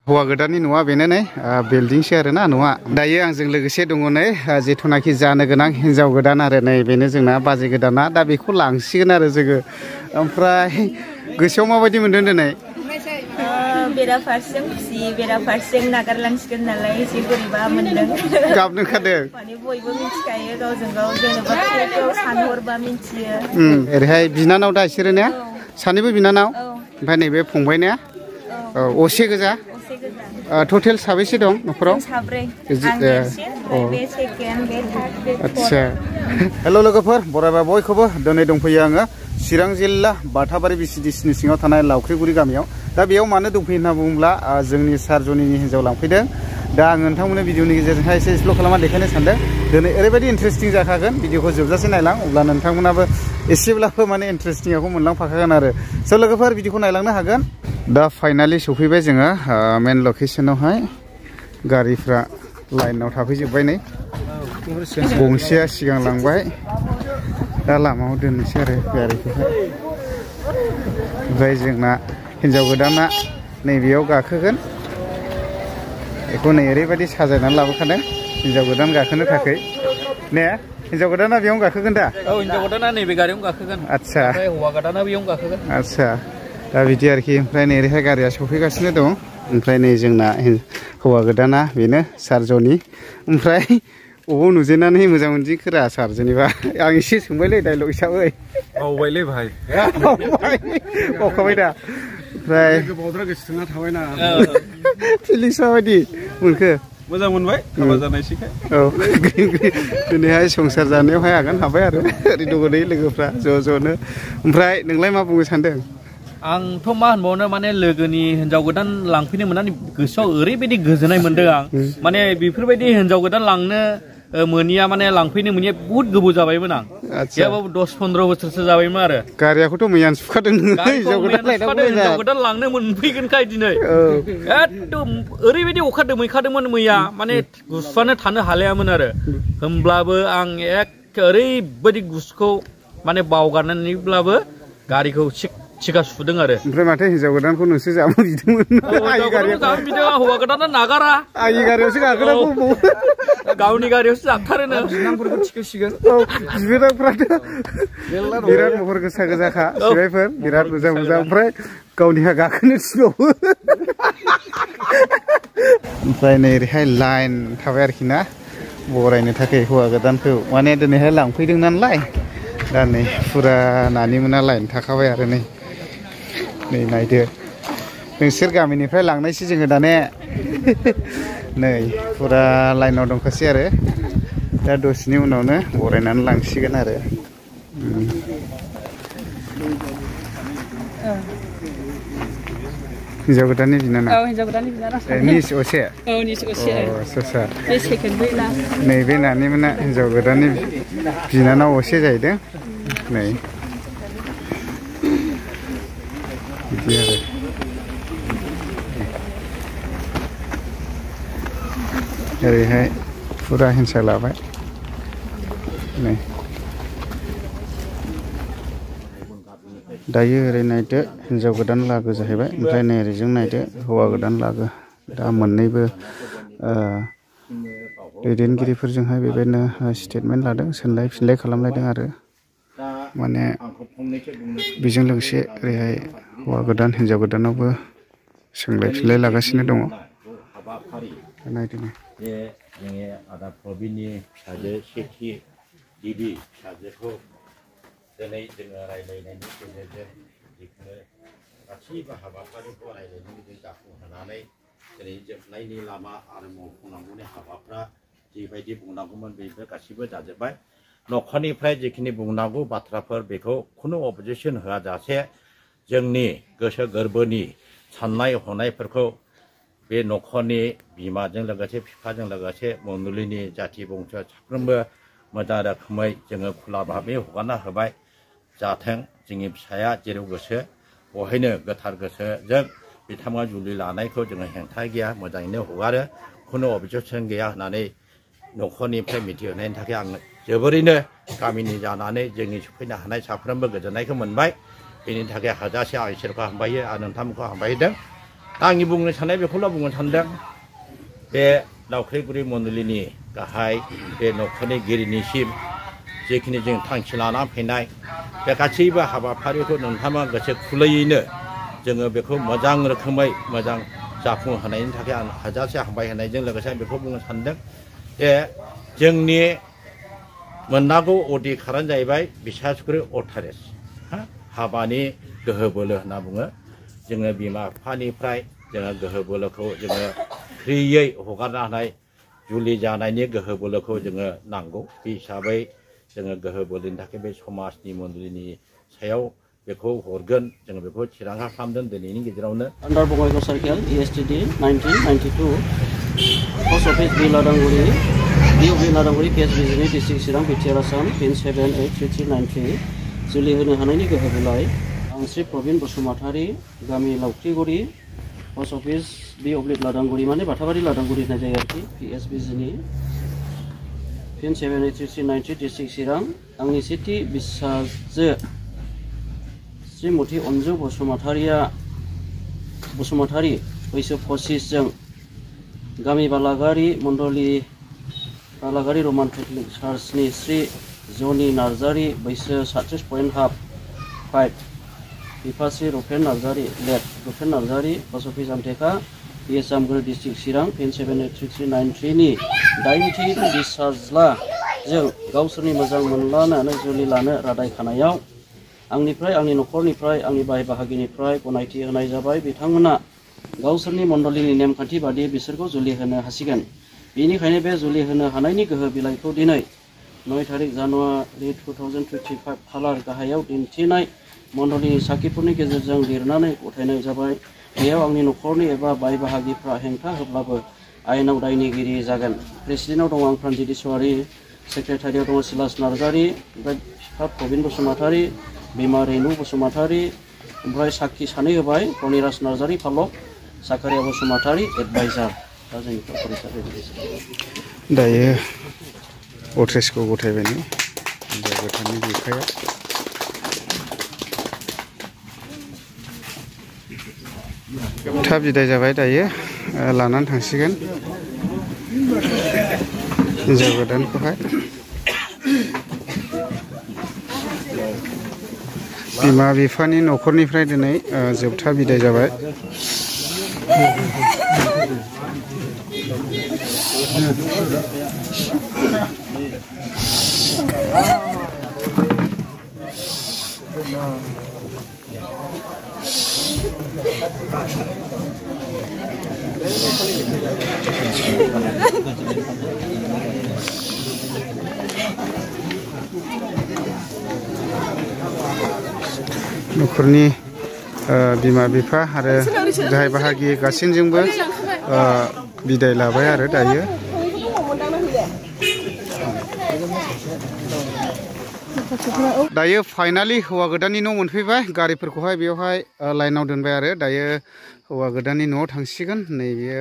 हौवा गोदाननि न'आ बेनो नै बिल्डिंसो आरो ना न'आ दायो आंजों लोगोसे दङ नै जिथुनाखि जानो गोनां हिन्जाव गोदान आरो नै बेनो जोंना बाजै गोदाना दा बेखौ लांसिगोन आरो जोङो ओमफ्राय गोसोआव माबायदि मोनदों दिनै बेराफारसेजों खुसि बेराफारसेजों नागारलांसिगोन नालाय एसे बोरैबा मोनदों गाबनो ओंखारदों माने बयबो मिथिखायो गावजों गाव जेनेबा खेबसेयाव सानहरबा मिथियो ओरैहाय बिनानाव दा बिसोरो ने सानैबो बिनानाव ओमफ्राय नैबे फंबाय ने औ असे गोजा टटेल साबैसे दं न'खराव साब्रै आदसा हेल' लोगोफोर बरायबाय बयखौबो दिनै दंफैयो आङो चिरां जिल्ला बाथाबारि बिसिडिसिनि सिङाव थानाय लावख्रिगुरि गामियाव दा बेयाव मानो दंफैयो होनना बुङोब्ला जोंनि सारजनिनि हिन्जाव लांफैदों दा आं नोंथांमोननो भिडिअनि गेजेरजोंहाय एसे एक्सप्ल'र खालामना देखायनो सानदों दिनै ओरैबायदि इन्टारेस्टिं जाखागोन भिडिअखौ जोबजासे नायलां अब्ला नोंथांमोनाबो एसेब्लाबो माने इन्टारेस्टिंखौ मोनलांफाखागोन आरो स' लोगोफोर भिडिअखौ नायलांनो हागोन दा फाइनालि सफैबाय जोङो मेन लकेसनावहाय गारिफ्रा लाइनाव थाफैजोब्बाय नै गंसेया सिगां लांबाय दा लामायाव दोननोसै आरो गारिखौहाय ओमफ्राय जोंना हिन्जाव गोदाना नैबेयाव गाखोगोन बेखौ नै ओरैबायदि साजायनानै लाबोखादों हिन्जाव गोदान गाखोनो थाखाय ने हिन्जाव गोदाना बेयावनो गाखोगोन दा औ हिन्जाव गोदाना नैबे गारियावनो गाखोगोन आदसा ओमफ्राय हौवा गोदाना बेयावनो गाखोगोन आदसा दा बिदि आरोखि ओमफ्राय नै ओरैहाय गारिया सफैगासिनो दं ओमफ्राय नै जोंना हौवा गोदाना बेनो सारजनि ओमफ्राय अबाव नुजेननानै मोजां मोनदिखोरा सार जेनेबा आं एसे सोंबायलै डाइलग हिसाबै बावबायलै भाइ बावखाबाय दा ओमफ्राय गोबावद्राय गोसोखांना थाबायना फिलिंस माबायदि मोनखो मोजां मोनबाय हाबा जानायसैखाय औ दिनैहाय संसार जानायावहाय आगान हाबाय आरो ओरै दङ नै लोगोफ्रा ज' ज'नो ओमफ्राय नोंलाय मा बुंनो सानदों आंथ' मा होनबावनो माने लोगोनि हिन्जाव गोदान लांफैनो मोननानै गोसोआव ओरैबायदि गोजोननाय मोनदों आं माने बेफोरबायदि हिन्जाव गोदान लांनो मोनिया माने लांफैनो मोनिया बुहुत गोबाव जाबायमोन आं गैयाबाबो 10-15 बोसोरसो जाबायमोन आरो गारियाखौथ' मैयानो सुखादों हिन्जाव गोदान लांनो मोनफैगोनखाय दिनै एकदम ओरैबायदि अखा दोमैखादोंमोन मैया माने गुसुआनो थानो हालायामोन आरो होमब्लाबो आं ओरैबायदि गुसुखौ माने बावगारनानैब्लाबो गारिखौ थिखा सुदों आरो ओमफ्राय माथो हिन्जाव गोदानखौ नोंसो जानो बिदोंमोन बिदों हौवा गोदाना नागारा आंनि गारियावसो गाखोनांगौ गावनि गारियावसो जाथारोनो बिनांफोरखौ थिखोसिगोन बिनांफ्राथ' बिराद महर गोसा गोजाखा सिबायफोर बिराद मोजां मोजां ओमफ्राय गावनिहा गाखोनो थिनबावो ओमफ्राय नै ओरैहाय लाइन थाबाय आरोखि ना बरायनो थाखाय हौवा गोदानखौ माने दिनैहाय लांफैदों नालाय दा नै फुरा नानि मोना लाइन थाखाबाय आरो नै नायदो नोंसोर गामिनिफ्राय लांनायसै जोङो दा ने नै फुरा लाइनाव दंखासै आरो दा दसेनि उनावनो बरायनानै लांसिगोन आरो हिन्जाव गोदाननि बिनानाव निस असे नैबे नानि मोना हिन्जाव गोदाननि बिनानाव असे जाहैदों नै बिदि आरो ओरैहाय फुरा हिंसा लाबाय नै दायो ओरै नायदो हिन्जाव गोदान लागो जाहैबाय ओमफ्राय नै ओरैजों नायदो हौवा गोदान लागो दा मोननैबो दैदेनगिरिफोरजोंहाय बेबायदिनो स्टेटमेन्ट लादों सोंलाय फिनलाय खालामलायदों आरो माने बेजों लोगोसे ओरैहाय हौवा गोदान हिन्जाव गोदानावबो सोंलाय फिनलाय लागासिनो दङ नायदो जोंनि आदा प्रबिननि फिसाजो सेथि गिबि फिसाजोखौ दिनै जोङो रायज्लायनायनि गेजेरजों जिखुनु गासैबो हाबाफारिखौ रायज्लायनायनि गेजेरजों जाफुंहोनानै दिनै जोबनायनि लामा आरो मावफुंनांगौनि हाबाफ्रा जिबायदि बुंनांगौमोन बेफोर गासैबो जाजोब्बाय न'खरनिफ्राय जिखिनि बुंनांगौ बाथ्राफोर बेखौ खुनु अबजेक्सन होआजासे जोंनि गोसो गोरबोनि साननाय हनायफोरखौ बे न'खरनि बिमाजों लोगोसे बिफाजों लोगोसे मण्डलिनि जाथि बंस साफ्रोमबो मोजां रोखोमै जोङो खुला भाबै हगारना होबाय जाथों जोंनि फिसाया जेराव गोसो बहायनो गोथार गोसोजों बिथाङा जुलि लानायखौ जोङो हेंथा गैया मोजाङैनो हगारो खुनु अबजेक्सन गैया होननानै न'खरनिफ्राय मिथिहोनायनि थाखाय आं जोबोरैनो गामिनि जानानै जोंनि सफैनो हानाय साफ्रोमबो गोजोननायखौ मोनबाय बेनि थाखाय हाजासे आं इसोरखौ हामबायो आरो नोंथांमोनखौ हामबायदों आंनि बुंनो साननाय बेखौल' बुंनो सानदों बे लावख्रिगुरि मण्डलिनि गाहाय बे न'खरनि गिरिनिसिम जेखिनि जों थांखि लाना फैनाय बे गासैबो हाबाफारिखौ नोंथाङा गोसो खुलायैनो जोङो बेखौ मोजां रोखोमै मोजां जाफुंहोनायनि थाखाय आं हाजासे हामबाय होनायजों लोगोसे आं बेखौ बुंनो सानदों जे जोंनि मोननांगौ अधिकारानो जाहैबाय बिसासकरि अथारेस हाबानि गोहो बोलो होनना बुङो जोङो बिमा बिफानिफ्राय जोङो गोहो बोलोखौ जोङो फ्रियै हगारनो हानाय जुलि जानायनि गोहो बोलोखौ जोङो नांगौ बे हिसाबै जोङो गोहो बोलोनि थाखाय बे समाजनि मण्डलिनि सायाव बेखौ हरगोन जोङो बेखौ थिरांथा खालामदों दिनैनि गेजेरावनो Under Bongaigaon Circle, ESTD 1992, Post Office B Ladanguri, B.O.B. Ladanguri, PS Bijini, District Sirang, BTR Assam, PIN 783393, जुलि होनो हानायनि गोहो बोलाय आं श्री प्रबिन बसुमतारी गामि लावख्रिगुरि पस्ट अफिस B.O.B. लादांगुरि माने बाथाबारि लादांगुरि होननाय जायो आरोखि PS बिजिनि PIN 783393 डिस्ट्रिक्ट चिरां आंनि सेथि बिसाजो श्रीमती अन्जु बसुमतारी बैसो 25 जों गामि बालागारि मण्डली बालागारि रमान केथलिक चार्चनि श्री जनि नार्जारी बैसो 37.5 बिफा Shri Rupen Narzary late Rupen Narzary post office Amteka PS Jamguri district Chirang PIN 783393 नि 8थि बिसाज्ला जों गावसोरनि मोजां मोनलायनानै जुलि लानो रादाय खानायाव आंनिफ्राय आंनि न'खरनिफ्राय आंनि बाय बाहागिनिफ्राय गनायथि होनाय जाबाय बिथांमोना गावसोरनि मण्डलिनि नेमखान्थि बादियै बिसोरखौ जुलि होनो हासिगोन बेनिखायनो बे जुलि होनो हानायनि गोहो बिलाइखौ दिनै 9 तारिख जानुवारि 2025 खालार गाहायाव दिन्थिनाय मण्डलिनि साखिफोरनि गेजेरजों लिरनानै गथायनाय जाबाय बेयाव आंनि न'खरनि एबा बाय बाहागिफ्रा हेंथा होब्लाबो आयेनाव दायनिगिरि जागोन प्रेसिडेन्टआव दङ आं प्रानजित इसवारी सेक्रेटारियाव दङ सिलास नार्जारी ओमफ्राय बिफा प्रबिन बसुमतारी बिमा रेनु बसुमतारी ओमफ्राय साखि सानै होबाय प्रनिराज नार्जारी फालक साखारिया बसुमतारी एडभाइजार दा जोंनि दायो अथ्रेसखौ गथायबाय नै हिनजाव गोदाननि बिफाया थाब बिदाय जाबाय दायो लानानै थांसिगोन हिनजाव गोदानखौहाय बिमा बिफानि न'खरनिफ्राय दिनै जोबथा बिदाय जाबाय न'खरनि बिमा बिफा आरो जाय बाहागि गासैजोंबो बिदाय लाबाय आरो दायो दायो फाइनालि हौवा गोदाननि न' मोनफैबाय गारिफोरखौहाय बेवहाय लाइनाव दोनबाय आरो दायो हौवा गोदाननि न'आव थांसिगोन नै बेयो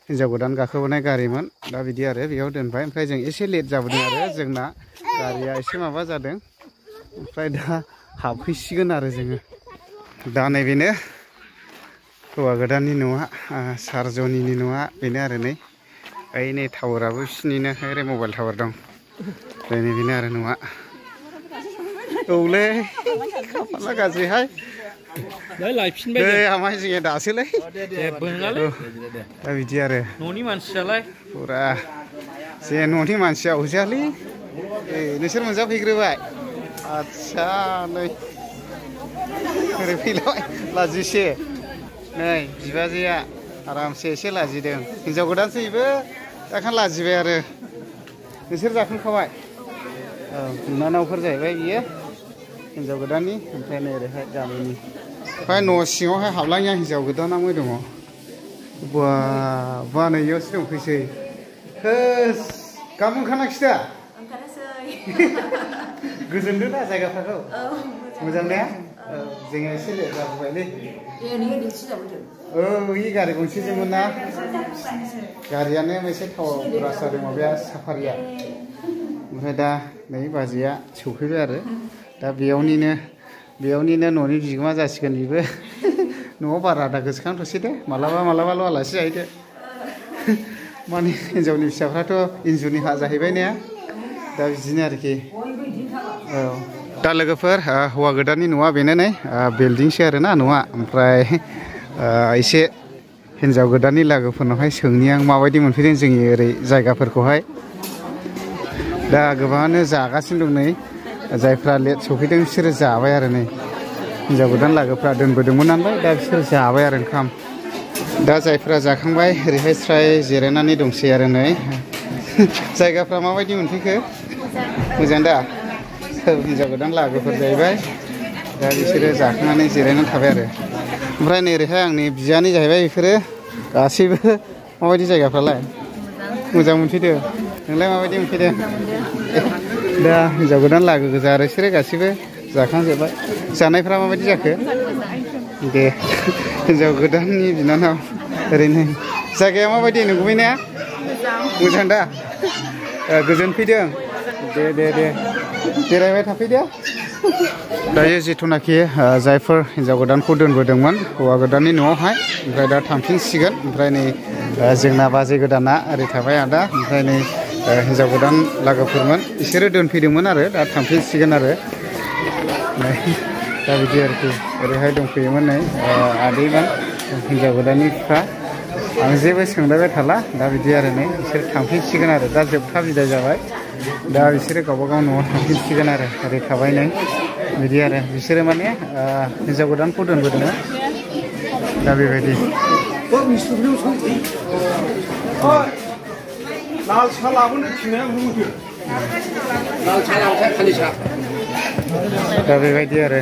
हिनजाव गोदान गाखोबोनाय गारिमोन दा बिदि आरो बेयाव दोनबाय ओमफ्राय जों एसे लेट जाबोदों आरो जोंना गारिया एसे माबा जादों ओमफ्राय दा हाबफैसिगोन आरो जोङो दा नैबेनो हौवा गोदाननि न'आ सारजनिनि न'आ बेनो आरो नै ओइ नै टावाराबो बिसिनिनो ओरै मबाइल टावार दं ओमफ्राय नैबेनो आरो न'आ औलै खाफाला गाज्रिहाय आमाय जोङो दासोलै दा बिदि आरो न'नि मानसियालाय फुरा जे न'नि मानसिया अजायालै नोंसोर मोनजाफैग्रोबाय आदसा नै ओरै फैलाय लाजिसे नै बिबाजैया आरामसे एसे लाजिदों हिनजाव गोदानसो बेबो दाखान लाजिबाय आरो नोंसोर जाखांखाबाय औ बिनानावफोर जाहैबाय बियो हिनजाव गोदाननि ओमफ्राय नै ओरैहाय गामिनि ओमफ्राय न' सिङावहाय हाबलाङिया हिनजाव गोदानाबो दङ बा नै इयावसो दंफैसै होस गाबोन ओंखाराखिसै दा गोजोनदों ना जायगाफोरखौ मोजां ने जोङो एसे लेट जाबोबायलै इ गारि गंसेजोंमोन ना गारियानो एसे थाव ब्रास जादों माबाया साफारिया ओमफ्राय दा नै बाजैया सौफैबाय आरो दा बेयावनिनो न'नि बिगोमा जासिगोन बेबो न'आव बारा दा गोसोखांथ'सै दे मालाबा मालाबाल' आलासि जायो दे माने हिन्जावनि फिसाफ्राथ' इन्जुरनि हा जाहैबाय ने दा बिदिनो आरोखि औ दा लोगोफोर हौवा गोदाननि न'आ बेनो नै बिल्डिंसो आरोना न'आ ओमफ्राय एसे हिन्जाव गोदाननि लोगोफोरनावहाय सोंनि आं माबायदि मोनफैदों जोंनि ओरै जायगाफोरखौहाय दा गोबाङानो जागासिनो दं नै जायफ्रा लेट सफैदों बिसोरो जाबाय आरो नै हिन्जाव गोदान लोगोफ्रा दोनबोदोंमोन नालाय दा बिसोर जाबाय आरो ओंखाम दा जायफ्रा जाखांबाय ओरैहाय स्राय जिरायनानै दंसै आरो नै जायगाफ्रा माबायदि मोनफैखो मोजां दा हिन्जाव गोदान लोगोफोर जाहैबाय दा बिसोरो जाखांनानै जिरायनानै थाबाय आरो ओमफ्राय नै ओरैहाय आंनि बियानै जाहैबाय बेफोरो गासैबो माबायदि जायगाफ्रालाय मोजां मोनफैदों नोंलाय माबायदि मोनफैदों दा हिन्जाव गोदान लोगो गोजा आरो बिसोरो गासैबो जाखांजोब्बाय जानायफ्रा माबायदि जाखो दे हिन्जाव गोदाननि बिनानाव ओरैनो जायगाया माबायदि नंगौमैनाया मोजां दा गोजोन फैदों दे दे दे बेरायबाय थाफैदो दायो जिथुनाखि जायफोर हिन्जाव गोदानखौ दोनबोदोंमोन हौवा गोदाननि न'आवहाय ओमफ्राय दा थांफिनसिगोन ओमफ्राय नै जोंना बाजै गोदाना ओरै थाबाय आदा ओमफ्राय नै हिन्जाव गोदान लोगोफोरमोन बिसोरो दोनफैदोंमोन आरो दा थांफिनसिगोन आरो दा बिदि आरोखि ओरैहाय दंफैयोमोन नै आदैमोन हिन्जाव गोदाननि बिफा आं जेबो सोंलायबाय थाला दा बिदि आरो नै बिसोर थांफिनसिगोन आरो दा जोबथा बिदाय जाबाय दा बिसोरो गावबा गाव न'आव थांफिनसिगोन आरो ओरै थाबाय नै बिदि आरो बिसोरो माने हिन्जाव गोदानखौ दोनबोदोंमोन दा बेबायदि लाल साहा लाबोनो थिननाया बुंदो लाल साहा लांखाय खालि साहा दा बेबायदि आरो